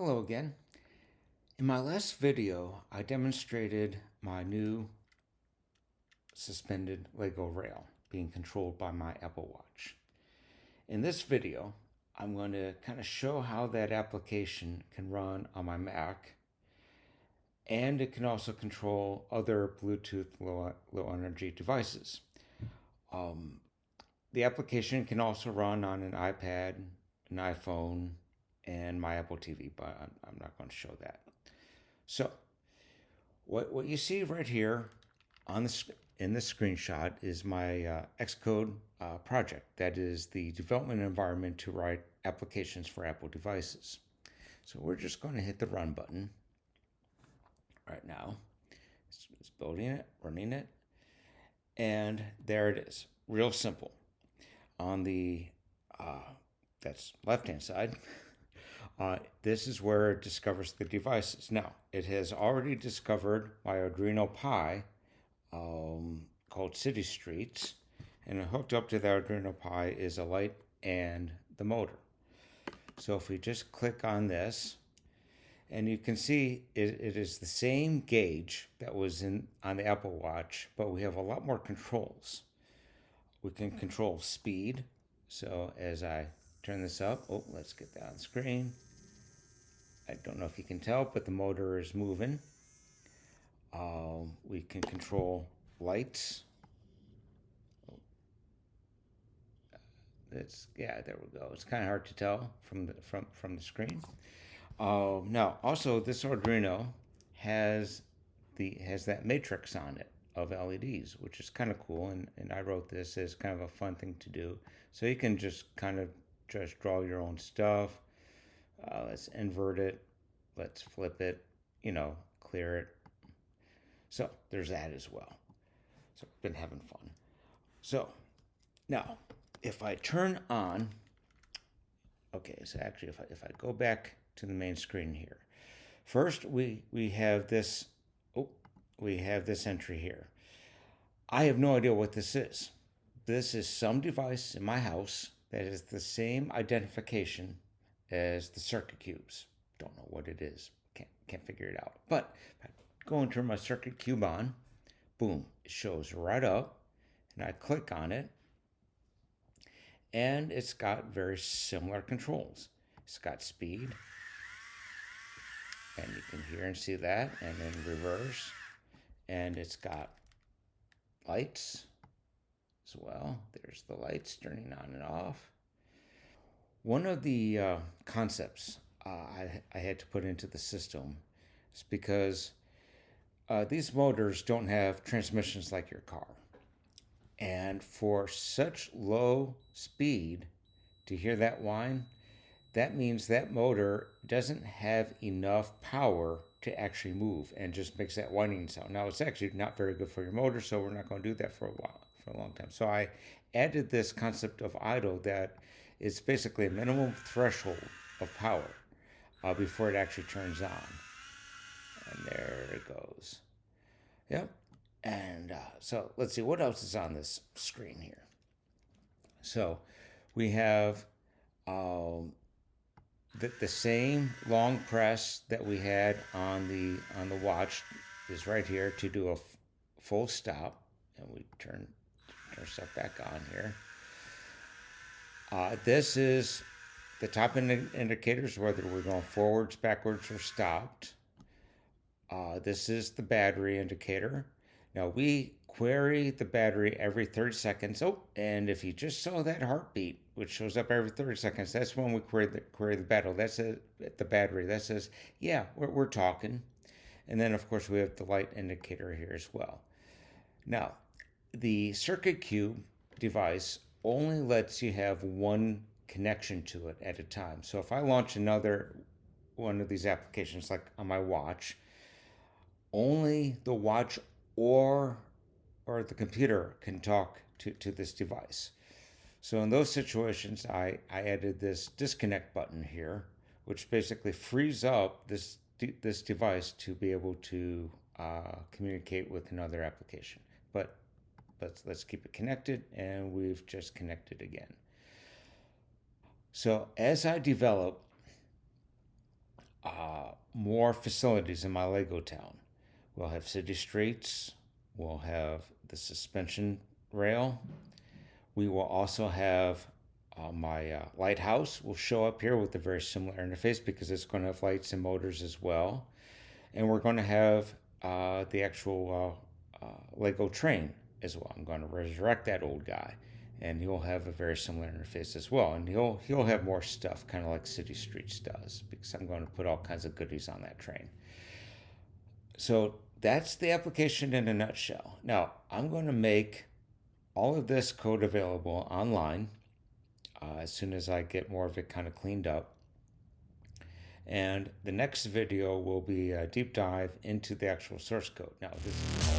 Hello again. In my last video, I demonstrated my new suspended Lego rail being controlled by my Apple Watch. In this video, I'm going to kind of show how that application can run on my Mac, and it can also control other Bluetooth low energy devices. Um, the application can also run on an iPad, an iPhone, and my Apple TV, but I'm not going to show that. So, what you see right here on the in this screenshot is my Xcode project. That is the development environment to write applications for Apple devices. So we're just going to hit the run button right now. It's building it, running it, and there it is. Real simple. On the that's left-hand side, this is where it discovers the devices. Now, it has already discovered my Arduino Pi called City Streets, and hooked up to the Arduino Pi is a light and the motor. So if we just click on this, and you can see it is the same gauge that was on the Apple Watch, but we have a lot more controls. We can control speed. So as I turn this up, let's get that on the screen. I don't know if you can tell, but the motor is moving. We can control lights. There we go. It's kind of hard to tell from the screen. Now, also this Arduino has that matrix on it of LEDs, which is kind of cool. And I wrote this as kind of a fun thing to do. So you can just kind of just draw your own stuff. Let's invert it. Let's flip it. Clear it. So there's that as well. So I've been having fun. So now, if I turn on, so actually if I go back to the main screen here, first we have this entry here. I have no idea what this is. This is some device in my house that is the same identification as the circuit cubes. Don't know what it is. Can't figure it out. But if I go and turn my circuit cube on, boom, it shows right up, and I click on it, and it's got very similar controls. It's got speed, and you can hear and see that, and then reverse, and it's got lights as well. There's the lights turning on and off. One of the concepts I had to put into the system is because these motors don't have transmissions like your car. And for such low speed to hear that whine, that means that motor doesn't have enough power to actually move and just makes that whining sound. Now, it's actually not very good for your motor, so we're not going to do that for a long time. So I added this concept of idle, that it's basically a minimum threshold of power before it actually turns on. And there it goes. Yep. And so let's see what else is on this screen here. So we have the same long press that we had on the watch is right here to do a full stop, and we turn stuff back on here. This is the top indicators, whether we're going forwards, backwards, or stopped. This is the battery indicator. Now we query the battery every 30 seconds. And if you just saw that heartbeat, which shows up every 30 seconds, that's when we query the battery. That's the battery. That says, yeah, we're talking. And then, of course, we have the light indicator here as well. Now, the circuit cube device only lets you have one connection to it at a time. So if I launch another one of these applications, like on my watch, only the watch or the computer can talk to this device. So in those situations, I added this disconnect button here, which basically frees up this device to be able to communicate with another application. But let's keep it connected, and we've just connected again. So as I develop more facilities in my Lego town. We'll have city streets. We'll have the suspension rail. We will also have my lighthouse will show up here with a very similar interface because it's going to have lights and motors as well. And we're going to have the actual Lego train as well. I'm going to resurrect that old guy, and he'll have a very similar interface as well. And he'll have more stuff, kind of like City Streets does, because I'm going to put all kinds of goodies on that train. So that's the application in a nutshell. Now, I'm going to make all of this code available online as soon as I get more of it kind of cleaned up. And the next video will be a deep dive into the actual source code. Now, this is all...